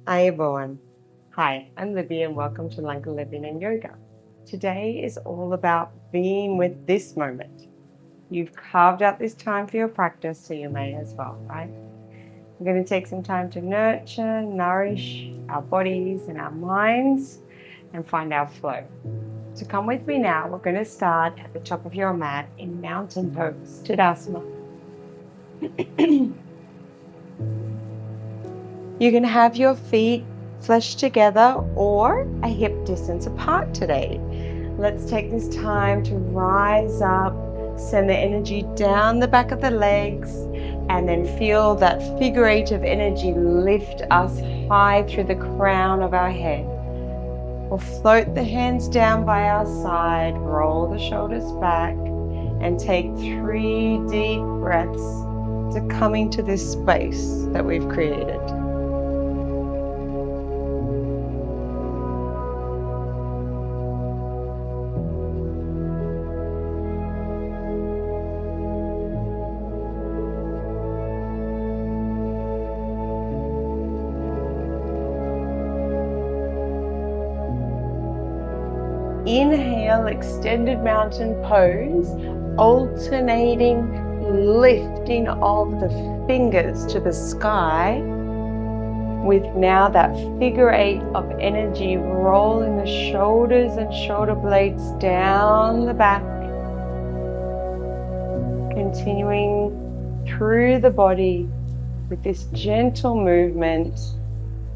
Hi everyone. Hi, I'm Libby and welcome to Lanka Living and Yoga. Today is all about being with this moment. You've carved out this time for your practice, so you may as well, right? We're going to take some time to nurture, nourish our bodies and our minds and find our flow. So come with me now. We're going to start at the top of your mat in mountain pose, Tadasana. You can have your feet fleshed together or a hip distance apart today. Let's take this time to rise up, send the energy down the back of the legs, and then feel that figure eight of energy lift us high through the crown of our head. We'll float the hands down by our side, roll the shoulders back, and take 3 deep breaths to come into this space that we've created. Inhale, extended mountain pose, alternating lifting of the fingers to the sky with now that figure eight of energy, rolling the shoulders and shoulder blades down the back, continuing through the body with this gentle movement,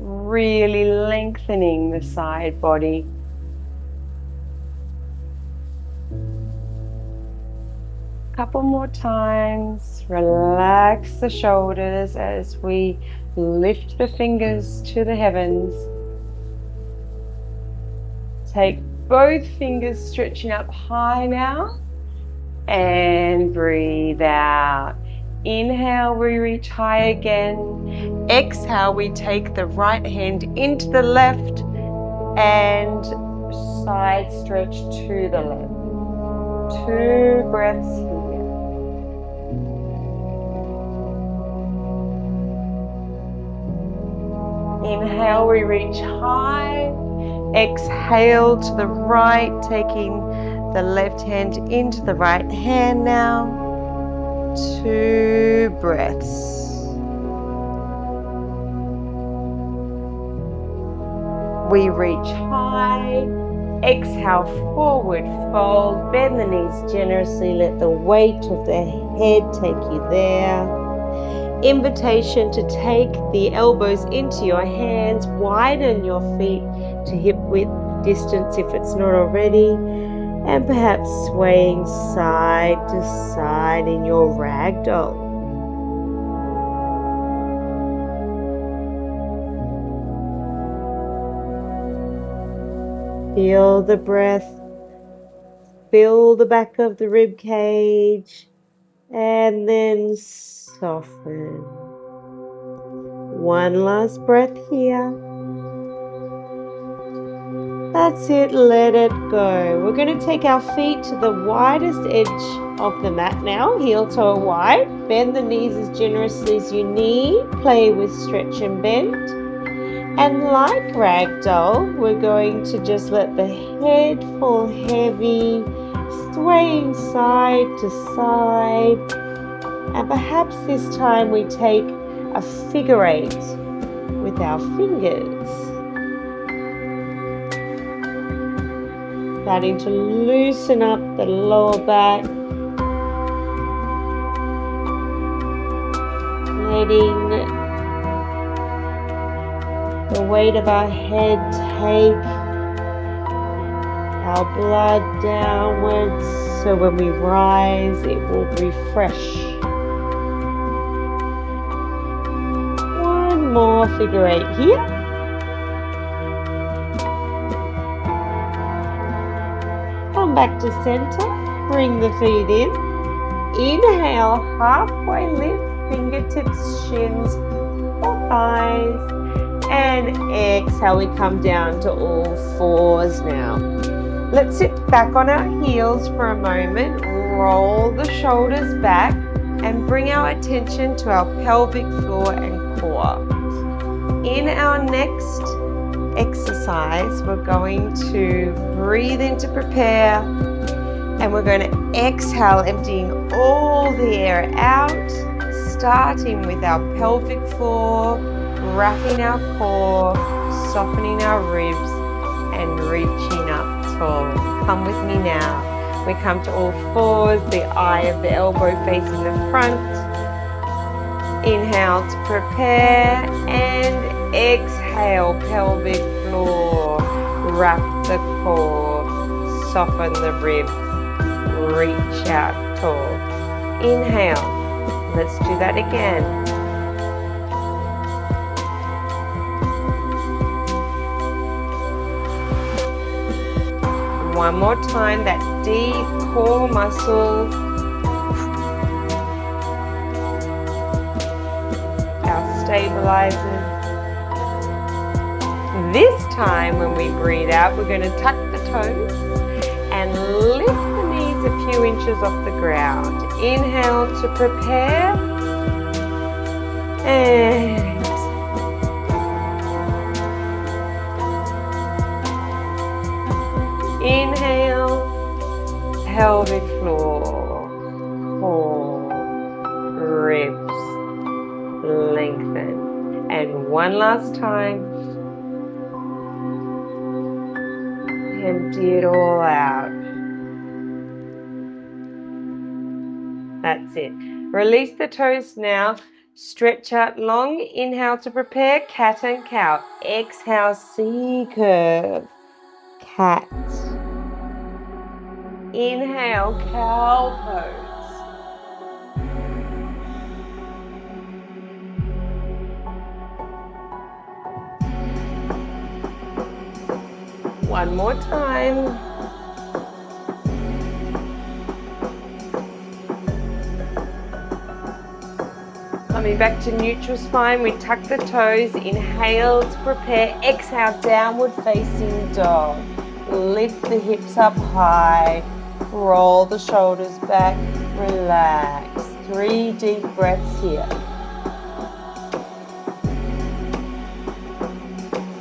really lengthening the side body. Couple more times. Relax the shoulders as we lift the fingers to the heavens. Take both fingers stretching up high now and breathe out. Inhale, we reach high again. Exhale, we take the right hand into the left and side stretch to the left. 2 breaths here. Inhale, we reach high. Exhale to the right, taking the left hand into the right hand now. 2 breaths. We reach high. Exhale, forward fold. Bend the knees generously. Let the weight of the head take you there. Invitation to take the elbows into your hands, widen your feet to hip width distance if it's not already, and perhaps swaying side to side in your ragdoll. Feel the breath, fill the back of the rib cage, and then soften. One last breath here. That's it, let it go. We're going to take our feet to the widest edge of the mat now, heel toe wide. Bend the knees as generously as you need. Play with stretch and bend. And like ragdoll, we're going to just let the head fall heavy, swaying side to side. And perhaps this time we take a figure eight with our fingers. Starting to loosen up the lower back. Letting the weight of our head take our blood downwards, so when we rise it will refresh. One more figure eight here. Come back to center, bring the feet in. Inhale, halfway lift, fingertips, shins, or thighs. And exhale, we come down to all fours now. Let's sit back on our heels for a moment, roll the shoulders back, and bring our attention to our pelvic floor and core. In our next exercise, we're going to breathe in to prepare, and we're going to exhale, emptying all the air out, starting with our pelvic floor, wrapping our core, softening our ribs, and reaching up tall. Come with me now. We come to all fours, the eye of the elbow facing the front. Inhale to prepare, and exhale, pelvic floor. Wrap the core, soften the ribs, reach out tall. Inhale. Let's do that again. One more time, that deep core muscle. Our stabilizers. This time when we breathe out, we're going to tuck the toes and lift the knees a few inches off the ground. Inhale to prepare. And inhale, pelvic floor, core, ribs, lengthen. And one last time, empty it all out. That's it. Release the toes now. Stretch out long. Inhale to prepare, cat and cow. Exhale, C curve, cat. Inhale, cow pose. One more time. Coming back to neutral spine, we tuck the toes. Inhale to prepare. Exhale, downward facing dog. Lift the hips up high. Roll the shoulders back. Relax. 3 deep breaths here.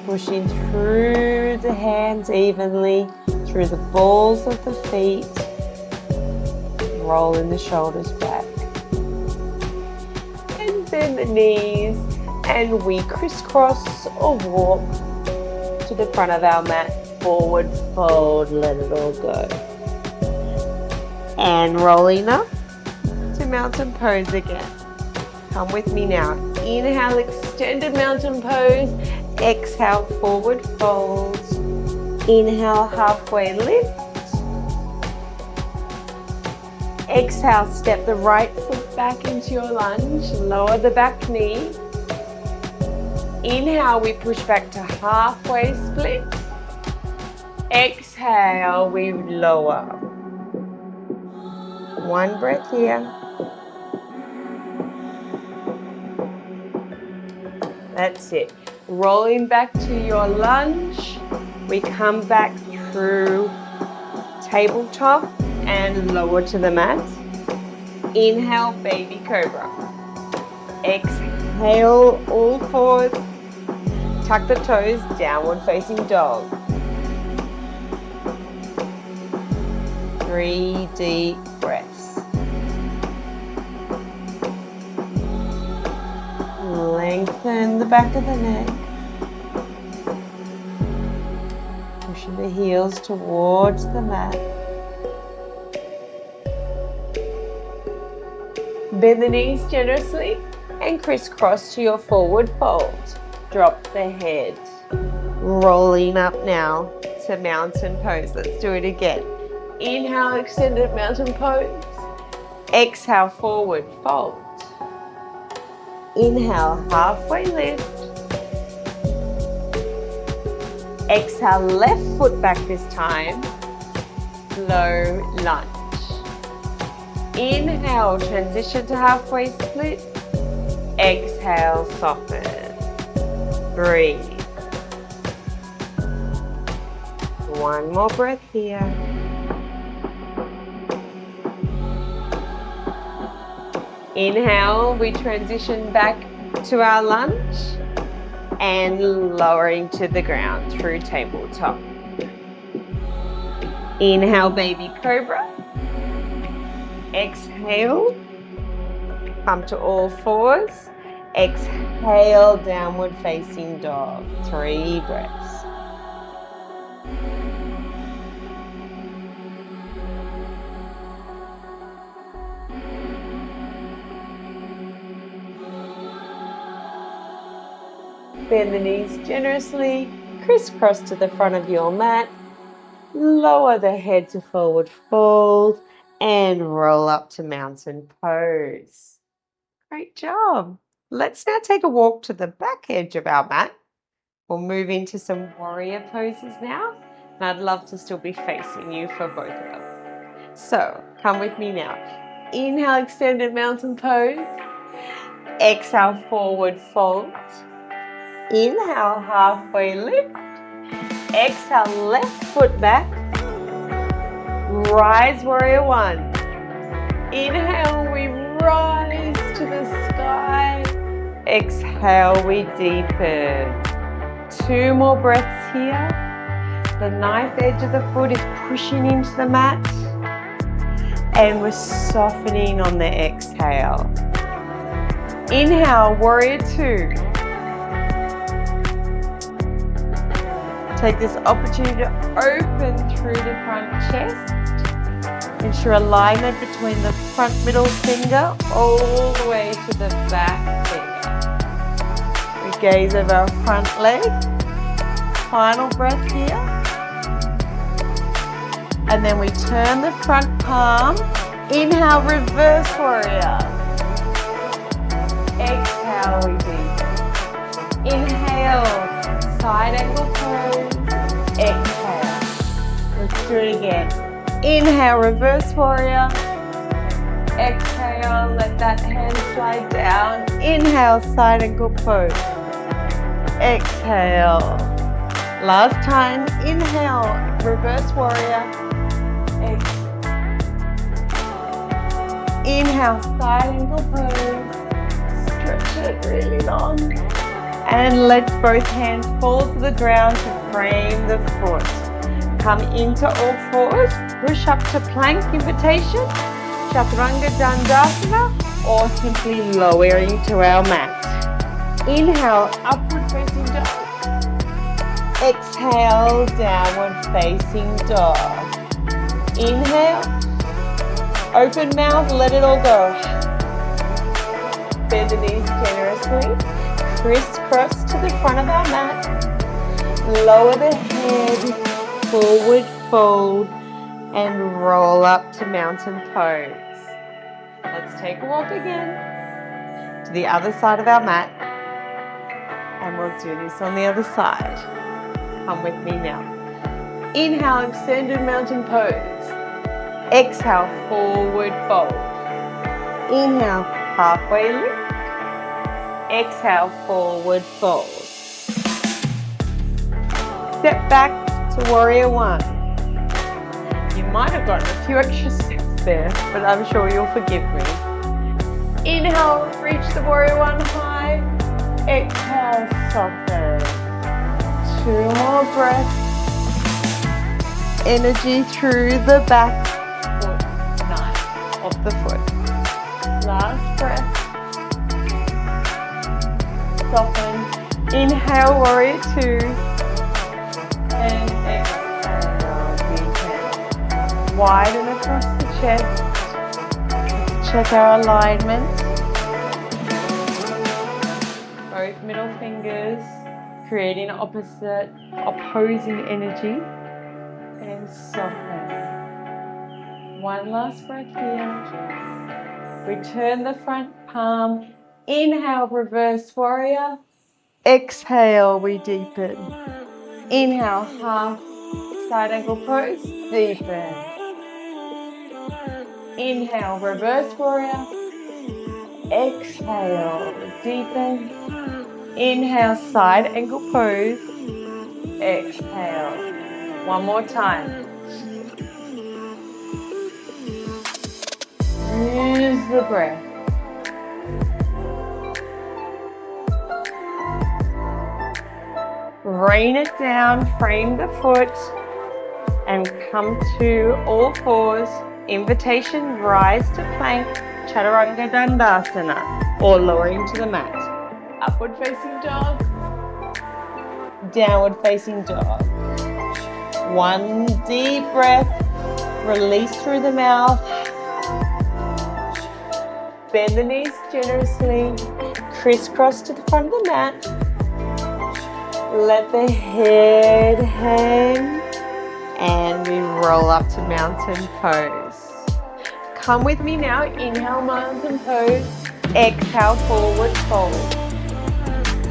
Pushing through the hands evenly, through the balls of the feet. Rolling the shoulders back. And bend the knees, and we crisscross or walk to the front of our mat. Forward fold, let it all go. And rolling up to mountain pose again. Come with me now. Inhale, extended mountain pose. Exhale, forward fold. Inhale, halfway lift. Exhale, step the right foot back into your lunge. Lower the back knee. Inhale, we push back to halfway split. Exhale, we lower. One breath here. That's it. Rolling back to your lunge. We come back through tabletop and lower to the mat. Inhale, baby cobra. Exhale, all fours. Tuck the toes, downward facing dog. 3 deep breaths. Lengthen the back of the neck. Pushing the heels towards the mat. Bend the knees generously and crisscross to your forward fold. Drop the head. Rolling up now to mountain pose. Let's do it again. Inhale, extended mountain pose. Exhale, forward fold. Inhale, halfway lift. Exhale, left foot back this time. Low lunge. Inhale, transition to halfway split. Exhale, soften. Breathe. One more breath here. Inhale, we transition back to our lunge. and lowering to the ground through tabletop. Inhale, baby cobra. Exhale, come to all fours. Exhale, downward facing dog. 3 breaths. Bend the knees generously, crisscross to the front of your mat. Lower the head to forward fold and roll up to mountain pose. Great job. Let's now take a walk to the back edge of our mat. We'll move into some warrior poses now, and I'd love to still be facing you for both of them. So come with me now. Inhale, extended mountain pose. Exhale, forward fold. Inhale, halfway lift. Exhale, left foot back. Rise, warrior 1. Inhale, we rise to the sky. Exhale, we deepen. 2 more breaths here. The knife edge of the foot is pushing into the mat. And we're softening on the exhale. Inhale, warrior 2. Take this opportunity to open through the front chest. Ensure alignment between the front middle finger all the way to the back finger. We gaze over our front leg. Final breath here. And then we turn the front palm. Inhale, reverse warrior. Exhale, we deepen. Inhale. Side angle pose. Exhale. Let's do it again. Inhale, reverse warrior. Exhale, let that hand slide down. Inhale, side angle pose. Exhale. Last time. Inhale, reverse warrior. Exhale. Inhale, side angle pose. Stretch it really long. And let both hands fall to the ground to frame the foot. Come into all fours, push up to plank invitation, chaturanga dandasana, or simply lowering to our mat. Inhale, upward facing dog. Exhale, downward facing dog. Inhale, open mouth, let it all go. Bend the knees generously. Crisscross to the front of our mat. Lower the head, forward fold, and roll up to mountain pose. Let's take a walk again to the other side of our mat. And we'll do this on the other side. Come with me now. Inhale, extended mountain pose. Exhale, forward fold. Inhale, halfway lift. Exhale, forward fold. Step back to warrior 1. You might have gotten a few extra steps there, but I'm sure you'll forgive me. Inhale, reach the warrior 1 high. Exhale, soften. 2 more breaths. Energy through the back foot, knife of the foot. Last breath. Soften. Inhale, warrior 2. And exhale, deepen. Widen across the chest. Check our alignment. Both middle fingers creating opposing energy. And soften. One last breath here. Return the front palm. Inhale, reverse warrior. Exhale, we deepen. Inhale, half side angle pose. Deepen. Inhale, reverse warrior. Exhale, deepen. Inhale, side angle pose. Exhale. One more time. Use the breath. rain it down, frame the foot, and come to all fours. Invitation, rise to plank, chaturanga dandasana, or lowering to the mat. Upward facing dog, downward facing dog. One deep breath, release through the mouth. Bend the knees generously, crisscross to the front of the mat. Let the head hang, and we roll up to mountain pose. Come with me now, inhale mountain pose, exhale forward fold.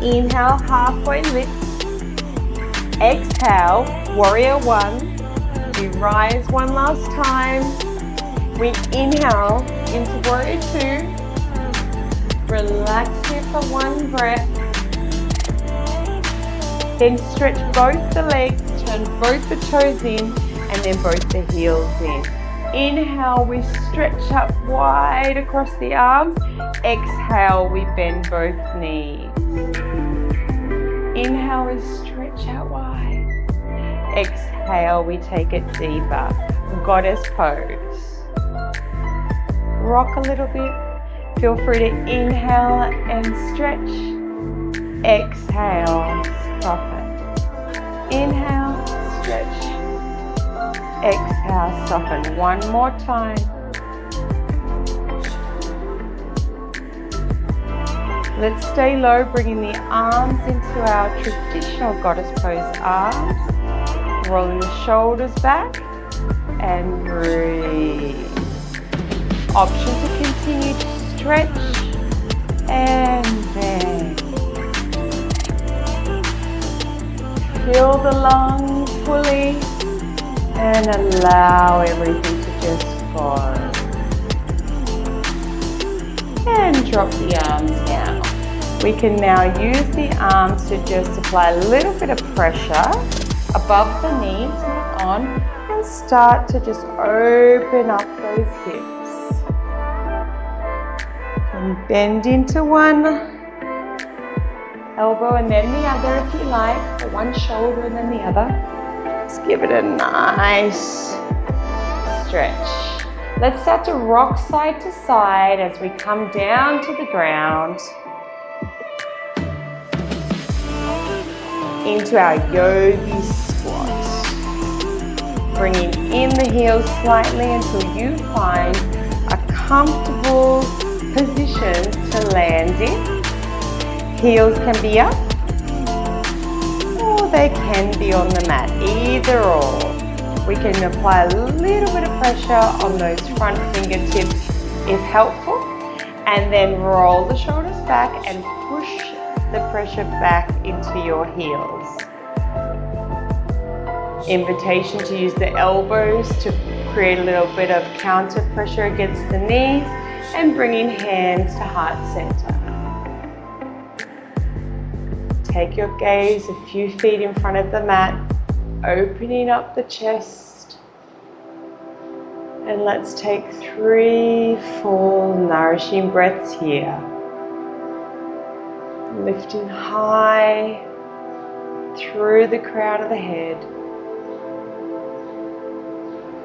Inhale halfway lift, exhale warrior one. We rise one last time. We inhale into warrior two. Relax here for one breath. Then stretch both the legs, turn both the toes in, and then both the heels in. Inhale, we stretch up wide across the arms. Exhale, we bend both knees. Inhale, we stretch out wide. Exhale, we take it deeper. Goddess pose. Rock a little bit. Feel free to inhale and stretch. Exhale, soften. Inhale, stretch. Exhale, soften. One more time. Let's stay low, bringing the arms into our traditional goddess pose arms. Rolling the shoulders back and breathe. Option to continue to stretch and bend. Fill the lungs fully and allow everything to just go. And drop the arms down. We can now use the arms to just apply a little bit of pressure above the knees, not on, and start to just open up those hips. And bend into one elbow and then the other if you like, or one shoulder and then the other. Just give it a nice stretch. Let's start to rock side to side as we come down to the ground. Into our yogi squat. Bringing in the heels slightly until you find a comfortable position to land in. Heels can be up or they can be on the mat, either or. We can apply a little bit of pressure on those front fingertips if helpful, and then roll the shoulders back and push the pressure back into your heels. Invitation to use the elbows to create a little bit of counter pressure against the knees, and bringing hands to heart center. Take your gaze a few feet in front of the mat, opening up the chest. And let's take 3 full nourishing breaths here. Lifting high through the crown of the head.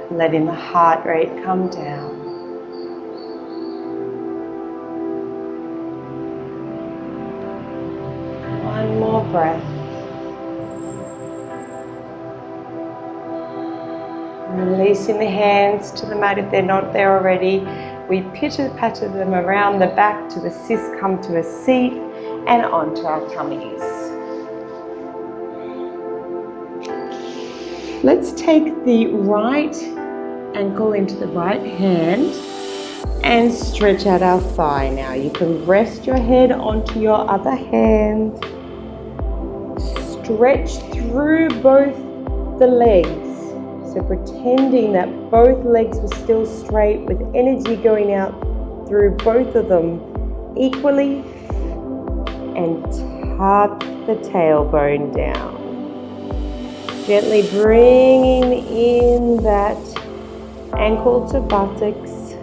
Letting the heart rate come down. One more breath. Releasing the hands to the mat if they're not there already. We pitter-patter them around the back to assist come to a seat and onto our tummies. Let's take the right ankle into the right hand and stretch out our thigh now. You can rest your head onto your other hand. Stretch through both the legs. So pretending that both legs were still straight with energy going out through both of them equally, and tuck the tailbone down. Gently bringing in that ankle to buttocks,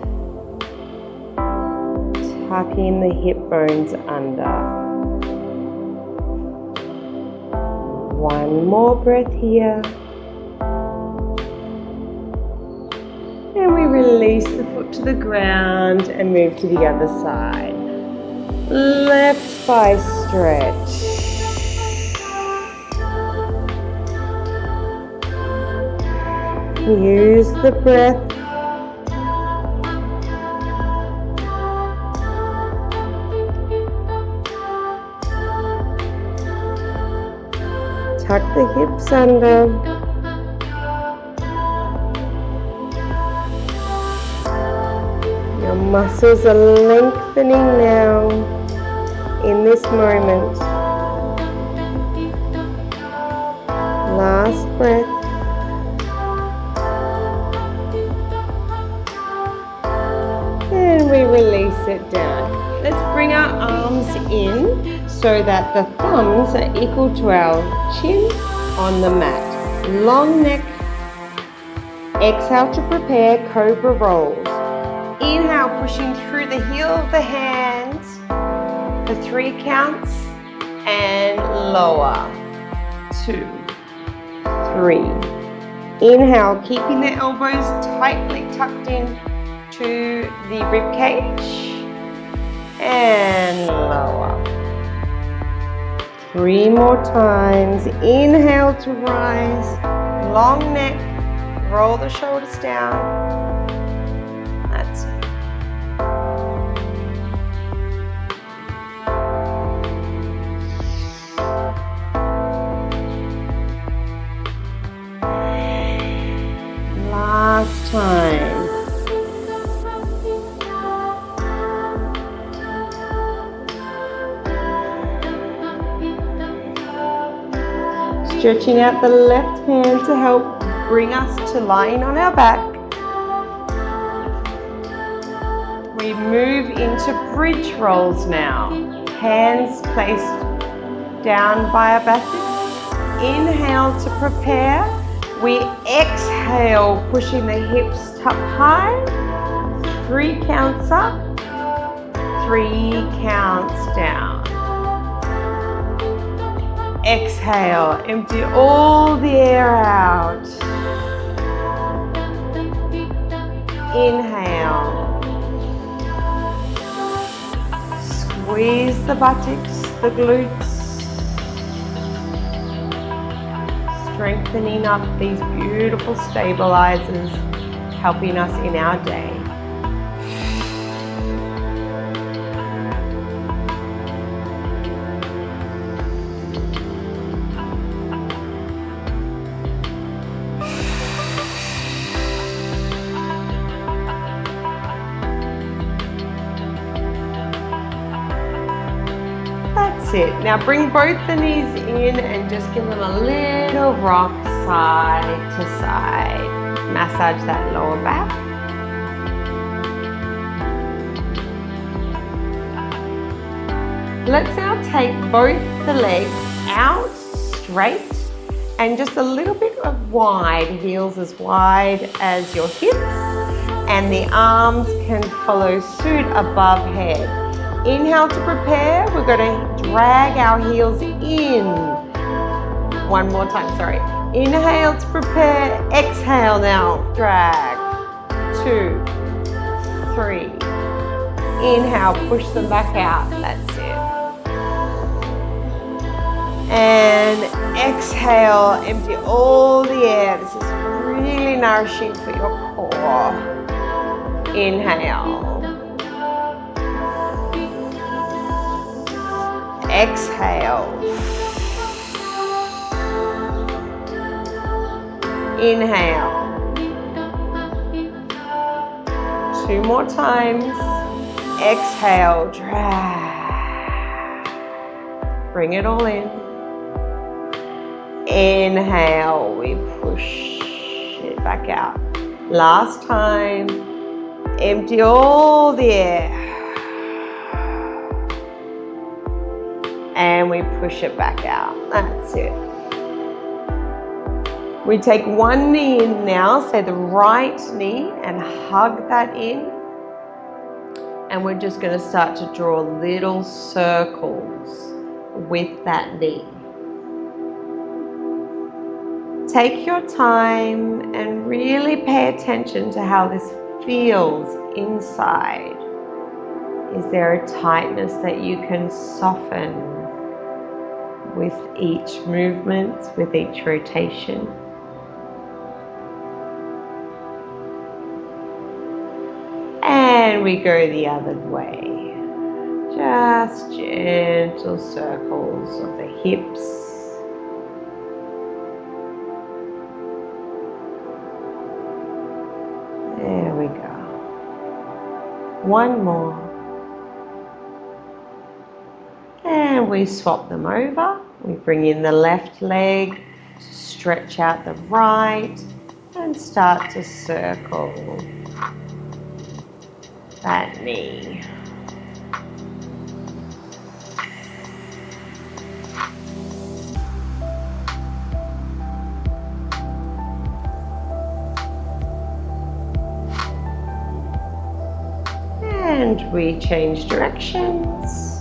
tucking the hip bones under. One more breath here. And we release the foot to the ground and move to the other side. Left thigh stretch. Use the breath. Tuck the hips under. Your muscles are lengthening now in this moment. Last breath. And we release it down. Let's bring our arms in so that the thumbs are equal to our chin on the mat. Long neck. Exhale to prepare cobra rolls. Inhale, pushing through the heel of the hands for 3 counts and lower. 2, 3. Inhale, keeping the elbows tightly tucked in to the rib cage and lower. 3 more times. Inhale to rise. Long neck. Roll the shoulders down. That's it. Last time. Stretching out the left hand to help bring us to lying on our back. We move into bridge rolls now. Hands placed down by our back. Inhale to prepare. We exhale, pushing the hips up high. 3 counts up, 3 counts down. Exhale, empty all the air out. Inhale. Squeeze the buttocks, the glutes. Strengthening up these beautiful stabilizers, helping us in our day. That's it. Now bring both the knees in and just give them a little rock side to side. Massage that lower back. Let's now take both the legs out straight and just a little bit of wide, heels as wide as your hips, and the arms can follow suit above head. Inhale to prepare. We're going to drag our heels in. One more time, sorry. Inhale to prepare. Exhale now. Drag. 2, 3. Inhale, push them back out. That's it. And exhale, empty all the air. This is really nourishing for your core. Inhale. Exhale. Inhale. 2 more times. Exhale, drag. Bring it all in. Inhale, we push it back out. Last time. Empty all the air. And we push it back out. That's it. We take one knee in now, say the right knee, and hug that in. And we're just going to start to draw little circles with that knee. Take your time and really pay attention to how this feels inside. Is there a tightness that you can soften with each movement, with each rotation? And we go the other way. Just gentle circles of the hips. There we go. One more. And we swap them over. We bring in the left leg, stretch out the right, and start to circle that knee. And we change directions.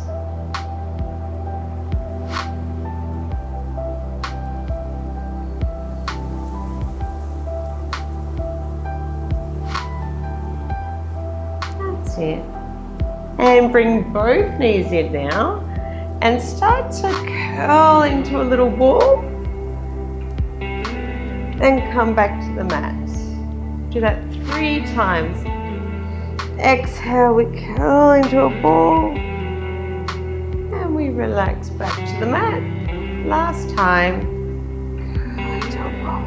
That's it. And bring both knees in now and start to curl into a little ball and come back to the mat. Do that 3 times. Exhale, we curl into a ball and we relax back to the mat. Last time, curl into a ball.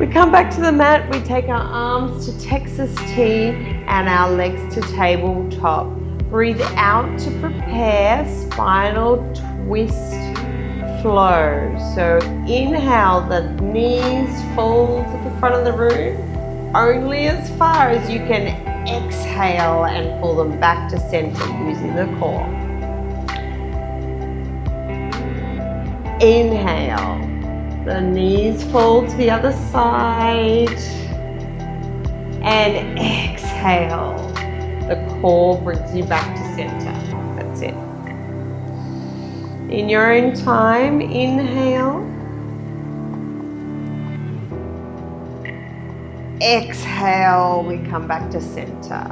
We come back to the mat, we take our arms to Texas T and our legs to tabletop. Breathe out to prepare spinal twist flow. So inhale, the knees fold to the front of the room. Only as far as you can exhale and pull them back to center using the core. Inhale, the knees fold to the other side. And exhale, the core brings you back to center. That's it. In your own time, inhale. Exhale, we come back to center.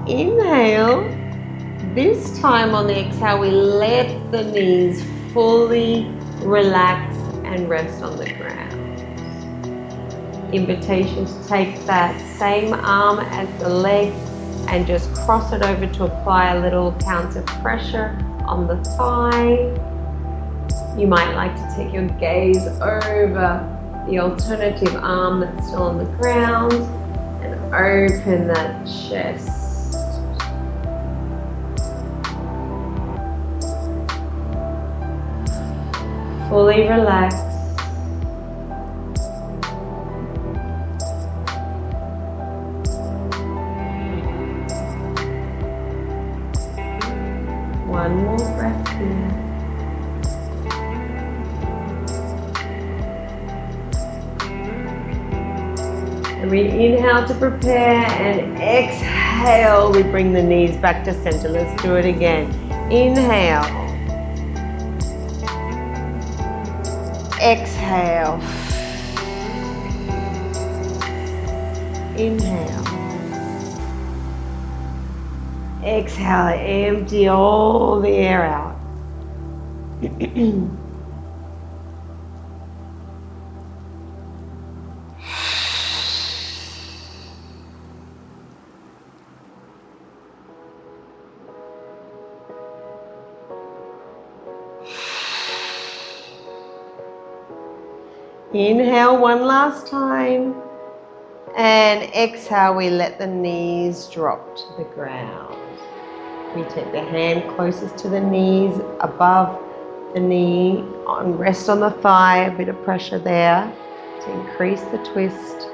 Inhale. This time on the exhale, we let the knees fully relax and rest on the ground. Invitation to take that same arm as the leg and just cross it over to apply a little counter pressure on the thigh. You might like to take your gaze over the alternative arm that's still on the ground and open that chest. Fully relax. One more breath here. And we inhale to prepare and exhale. We bring the knees back to center. Let's do it again. Inhale. Exhale. Inhale. Exhale. Empty all the air out. Inhale one last time and exhale, we let the knees drop to the ground. We take the hand closest to the knees, above the knee, rest on the thigh, a bit of pressure there to increase the twist.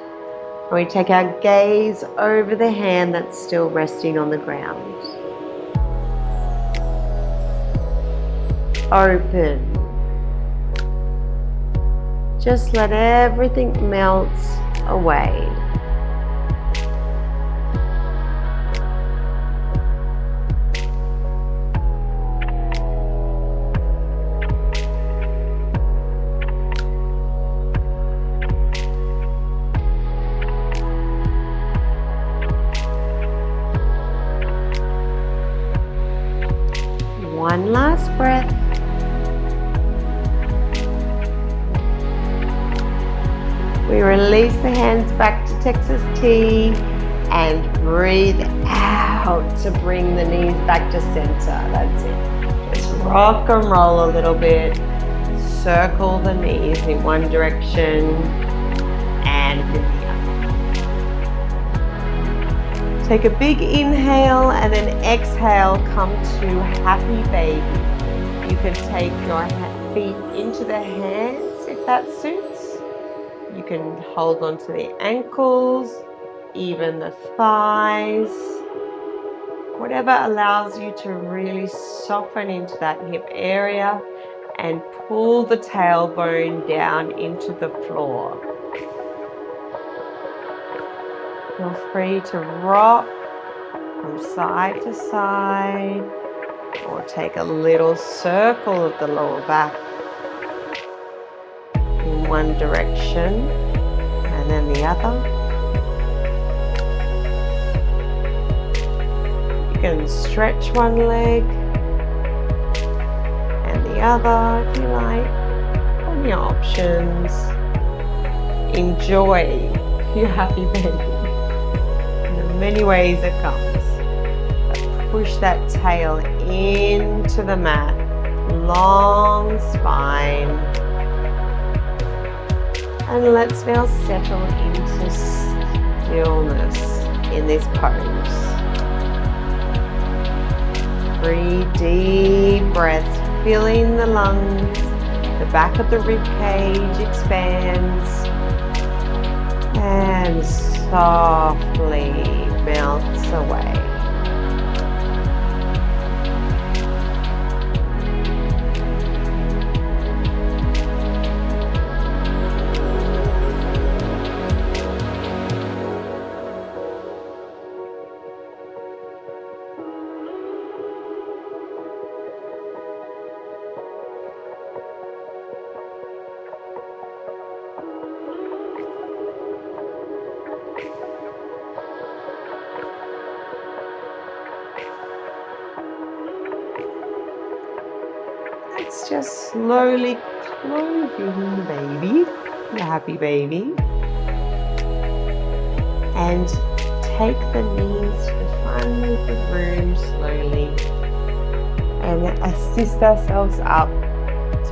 And we take our gaze over the hand that's still resting on the ground. Open. Just let everything melt away. One last breath. We release the hands back to Texas T and breathe out to bring the knees back to center. That's it. Just rock and roll a little bit. Circle the knees in one direction and in the other. Take a big inhale and then exhale, come to happy baby. You can take your feet into the hands if that suits. You can hold onto the ankles, even the thighs, whatever allows you to really soften into that hip area and pull the tailbone down into the floor. Feel free to rock from side to side or take a little circle of the lower back in one direction and then the other. You can stretch one leg and the other if you like. Plenty of options. Enjoy your happy baby in the many ways it comes. Push that tail into the mat. Long spine. And let's now settle into stillness in this pose. 3 deep breaths, filling the lungs. The back of the rib cage expands. And softly melts away. Let's just slowly close in the baby, the happy baby, and take the knees to the front of the room slowly and assist ourselves up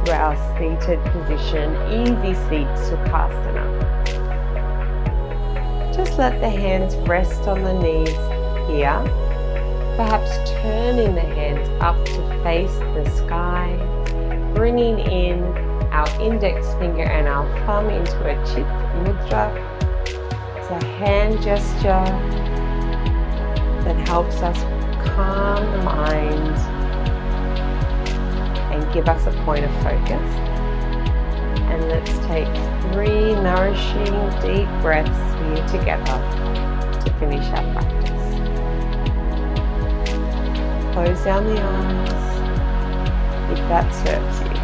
to our seated position, easy seat Sukhasana. Just let the hands rest on the knees here, perhaps turning the hands up to face the sky, bringing in our index finger and our thumb into a chit mudra. It's a hand gesture that helps us calm the mind and give us a point of focus. And let's take 3 nourishing deep breaths here together to finish our practice. Close down the eyes if that serves you.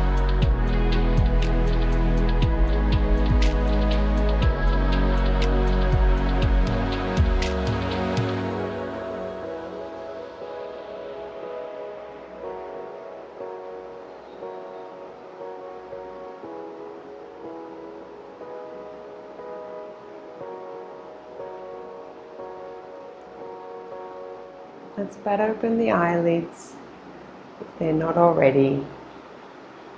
Let's bat open the eyelids if they're not already.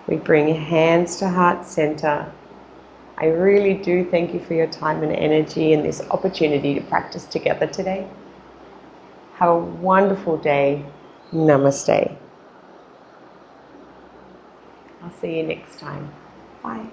We bring hands to heart center. I really do thank you for your time and energy and this opportunity to practice together today. Have a wonderful day. Namaste. I'll see you next time. Bye.